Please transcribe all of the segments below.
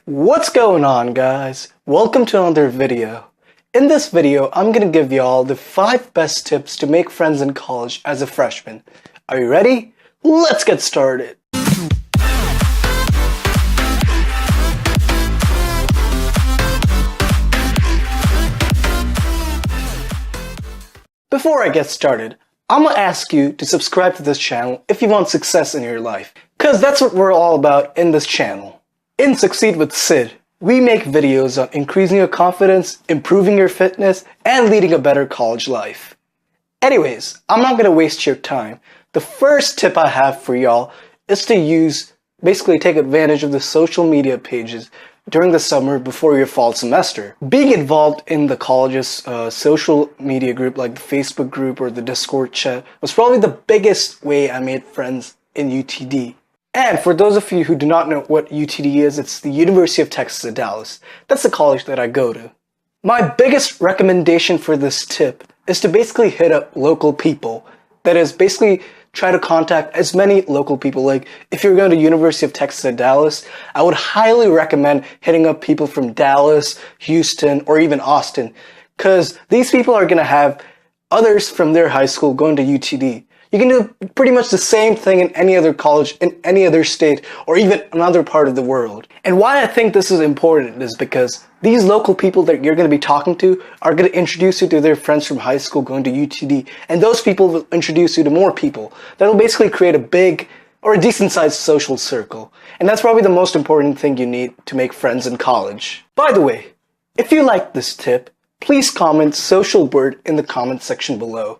What's going on, guys? Welcome to another video. In this video, I'm gonna give y'all the 5 best tips to make friends in college as a freshman. Are you ready? Let's get started. Before I get started, I'm gonna ask you to subscribe to this channel if you want success in your life, cause that's what we're all about in this channel. In Succeed with Sid, we make videos on increasing your confidence, improving your fitness, and leading a better college life. Anyways, I'm not gonna waste your time. The first tip I have for y'all is to basically take advantage of the social media pages during the summer before your fall semester. Being involved in the college's social media group like the Facebook group or the Discord chat was probably the biggest way I made friends in UTD. And for those of you who do not know what UTD is, it's the University of Texas at Dallas. That's the college that I go to. My biggest recommendation for this tip is to basically hit up local people. That is, basically try to contact as many local people. Like, if you're going to University of Texas at Dallas, I would highly recommend hitting up people from Dallas, Houston, or even Austin. Because these people are going to have others from their high school going to UTD. You can do pretty much the same thing in any other college, in any other state, or even another part of the world. And why I think this is important is because these local people that you're going to be talking to are going to introduce you to their friends from high school going to UTD. And those people will introduce you to more people. That'll basically create a big or a decent-sized social circle. And that's probably the most important thing you need to make friends in college. By the way, if you like this tip, please comment social word in the comment section below.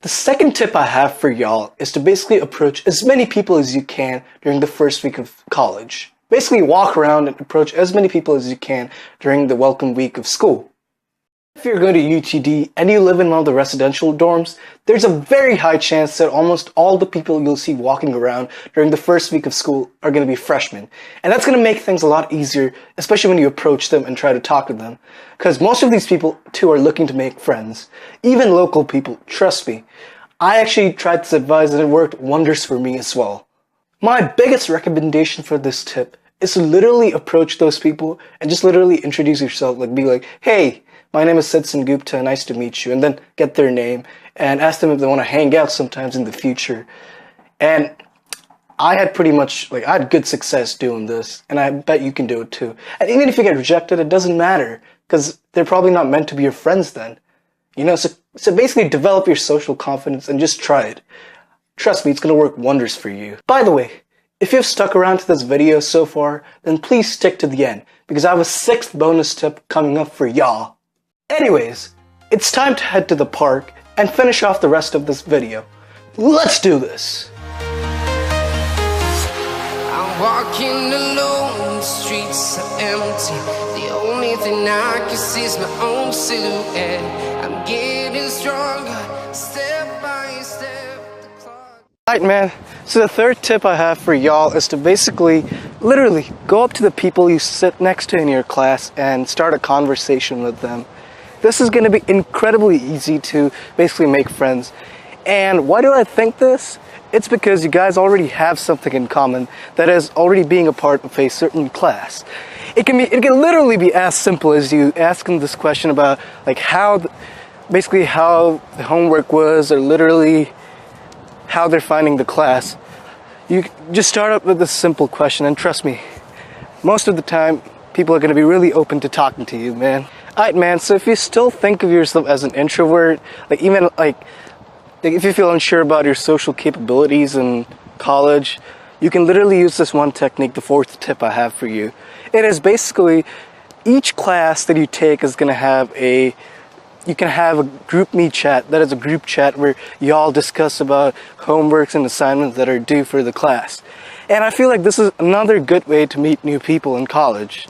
The second tip I have for y'all is to basically approach as many people as you can during the first week of college. Basically walk around and approach as many people as you can during the welcome week of school. If you're going to UTD and you live in one of the residential dorms, there's a very high chance that almost all the people you'll see walking around during the first week of school are going to be freshmen. And that's going to make things a lot easier, especially when you approach them and try to talk to them. Because most of these people, too, are looking to make friends. Even local people, trust me. I actually tried this advice and it worked wonders for me as well. My biggest recommendation for this tip is to literally approach those people and just literally introduce yourself. Like, be like, hey, my name is Sid Sengupta, nice to meet you, and then get their name and ask them if they want to hang out sometimes in the future. And I had good success doing this, and I bet you can do it too. And even if you get rejected, it doesn't matter, because they're probably not meant to be your friends then. You know, so basically develop your social confidence and just try it. Trust me, it's going to work wonders for you. By the way, if you've stuck around to this video so far, then please stick to the end, because I have a 6th bonus tip coming up for y'all. Anyways, it's time to head to the park and finish off the rest of this video. Let's do this! I'm walking alone, the streets are empty. The only thing I can see is my own silhouette. I'm getting stronger, step by step. Alright, man, so the third tip I have for y'all is to basically, literally, go up to the people you sit next to in your class and start a conversation with them. This is going to be incredibly easy to basically make friends. And why do I think this? It's because you guys already have something in common, that is already being a part of a certain class. It can literally be as simple as you asking this question about like how the homework was, or literally how they're finding the class. You just start up with this simple question, and trust me, most of the time people are going to be really open to talking to you, man. Alright, man, so if you still think of yourself as an introvert, if you feel unsure about your social capabilities in college, you can literally use this one technique, the 4th tip I have for you. It is basically, each class that you take is going to have you can have a group me chat, that is a group chat where you all discuss about homeworks and assignments that are due for the class. And I feel like this is another good way to meet new people in college.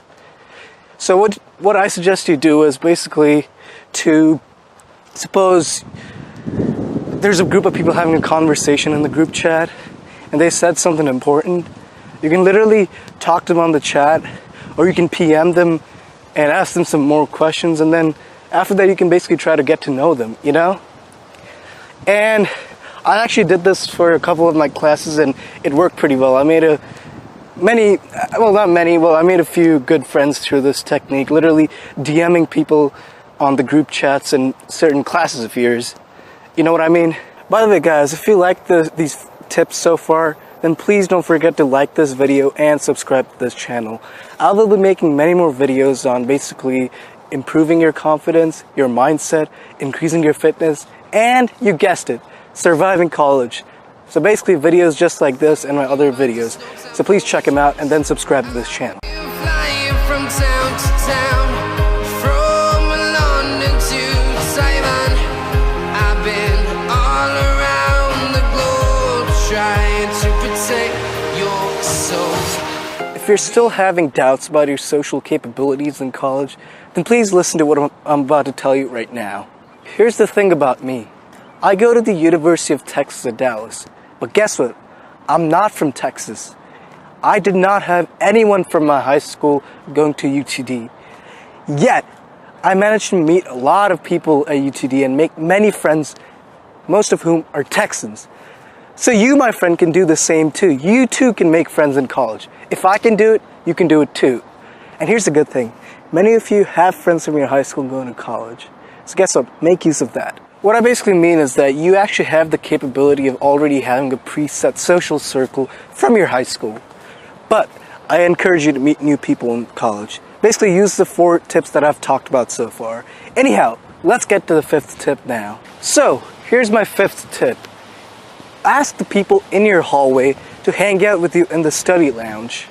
So what I suggest you do is basically to suppose there's a group of people having a conversation in the group chat and they said something important. You can literally talk to them on the chat, or you can PM them and ask them some more questions, and then after that you can basically try to get to know them, you know? And I actually did this for a couple of my classes and it worked pretty well. I made a many, well, not many, well, I made a few good friends through this technique, literally DMing people on the group chats in certain classes of yours. You know what I mean? By the way, guys, if you like these tips so far, then please don't forget to like this video and subscribe to this channel. I will be making many more videos on basically improving your confidence, your mindset, increasing your fitness, and you guessed it, surviving college. So basically videos just like this and my other videos. So please check them out and then subscribe to this channel. Flying from town to town, from London to Taiwan. I've been all around the globe trying to protect your soul. If you're still having doubts about your social capabilities in college, then please listen to what I'm about to tell you right now. Here's the thing about me. I go to the University of Texas at Dallas. But guess what? I'm not from Texas. I did not have anyone from my high school going to UTD. Yet, I managed to meet a lot of people at UTD and make many friends, most of whom are Texans. So you, my friend, can do the same too. You too can make friends in college. If I can do it, you can do it too. And here's the good thing. Many of you have friends from your high school going to college. So guess what? Make use of that. What I basically mean is that you actually have the capability of already having a preset social circle from your high school. But I encourage you to meet new people in college. Basically use the 4 tips that I've talked about so far. Anyhow, let's get to the 5th tip now. So, here's my 5th tip. Ask the people in your hallway to hang out with you in the study lounge.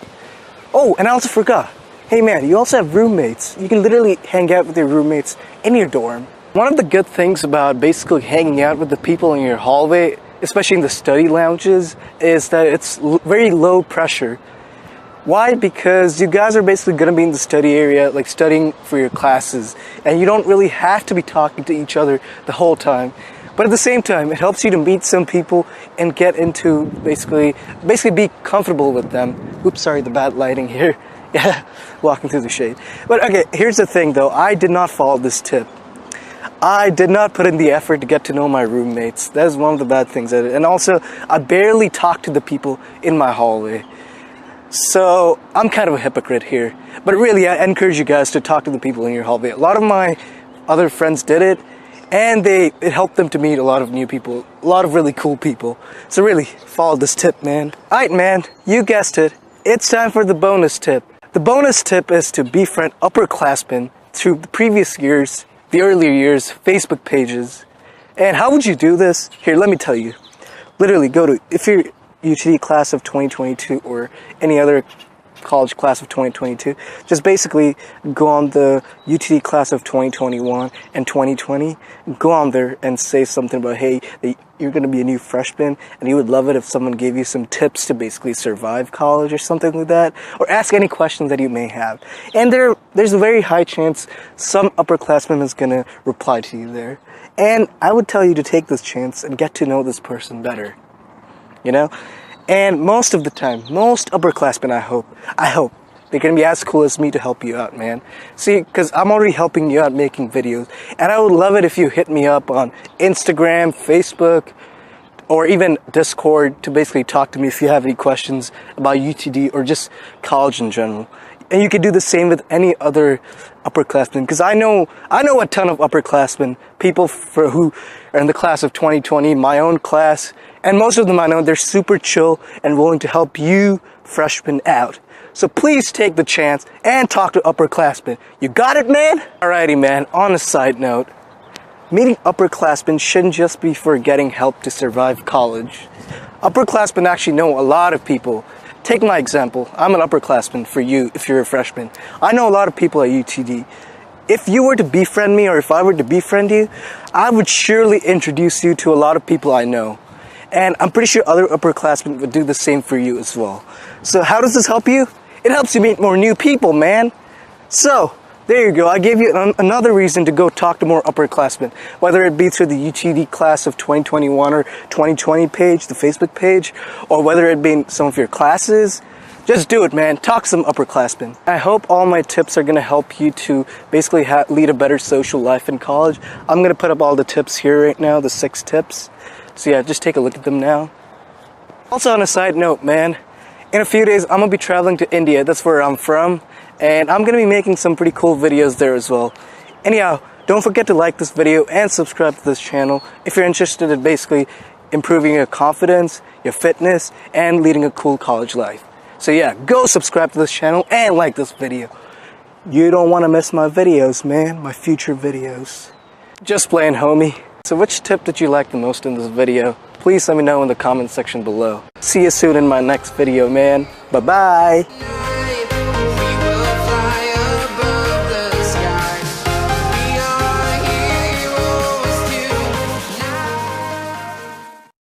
Oh, and I also forgot. Hey man, you also have roommates. You can literally hang out with your roommates in your dorm. One of the good things about basically hanging out with the people in your hallway, especially in the study lounges, is that it's very low pressure. Why? Because you guys are basically going to be in the study area, like studying for your classes, and you don't really have to be talking to each other the whole time. But at the same time, it helps you to meet some people and get into basically be comfortable with them. Oops, sorry, the bad lighting here. Yeah, walking through the shade. But okay, here's the thing though, I did not follow this tip. I did not put in the effort to get to know my roommates. That is one of the bad things I did. And also, I barely talked to the people in my hallway. So, I'm kind of a hypocrite here. But really, I encourage you guys to talk to the people in your hallway. A lot of my other friends did it, and it helped them to meet a lot of new people, a lot of really cool people. So really, follow this tip, man. Alright, man, you guessed it. It's time for the bonus tip. The bonus tip is to befriend upperclassmen through the previous years, the earlier years, Facebook pages. And how would you do this? Here, let me tell you. Literally, if you're UTD class of 2022 or any other college class of 2022, just basically go on the UTD class of 2021 and 2020, go on there and say something about, hey, you're going to be a new freshman and you would love it if someone gave you some tips to basically survive college or something like that, or ask any questions that you may have. And there's a very high chance some upperclassman is going to reply to you there. And I would tell you to take this chance and get to know this person better. You know? And most of the time, most upperclassmen, I hope, they're going to be as cool as me to help you out, man. See, because I'm already helping you out making videos. And I would love it if you hit me up on Instagram, Facebook, or even Discord to basically talk to me if you have any questions about UTD or just college in general. And you could do the same with any other upperclassmen, because I know a ton of upperclassmen, people who are in the class of 2020, my own class, and most of them I know, they're super chill and willing to help you freshmen out. So please take the chance and talk to upperclassmen. You got it, man? Alrighty, man, on a side note, meeting upperclassmen shouldn't just be for getting help to survive college. Upperclassmen actually know a lot of people. Take my example. I'm an upperclassman for you if you're a freshman. I know a lot of people at UTD. If you were to befriend me, or if I were to befriend you, I would surely introduce you to a lot of people I know. And I'm pretty sure other upperclassmen would do the same for you as well. So how does this help you? It helps you meet more new people, man. So, there you go. I gave you another reason to go talk to more upperclassmen, whether it be through the UTD class of 2021 or 2020 page, the Facebook page, or whether it be in some of your classes. Just do it, man. Talk to some upperclassmen. I hope all my tips are going to help you to basically lead a better social life in college. I'm going to put up all the tips here right now, the 6 tips. So yeah, just take a look at them now. Also on a side note, man, In a few days, I'm gonna be traveling to India. That's where I'm from. And I'm gonna be making some pretty cool videos there as well. Anyhow, don't forget to like this video and subscribe to this channel if you're interested in basically improving your confidence, your fitness, and leading a cool college life. So yeah, go subscribe to this channel and like this video. You don't want to miss my videos, man. My future videos. Just playing, homie. So which tip did you like the most in this video? Please let me know in the comment section below. See you soon in my next video, man. Bye-bye.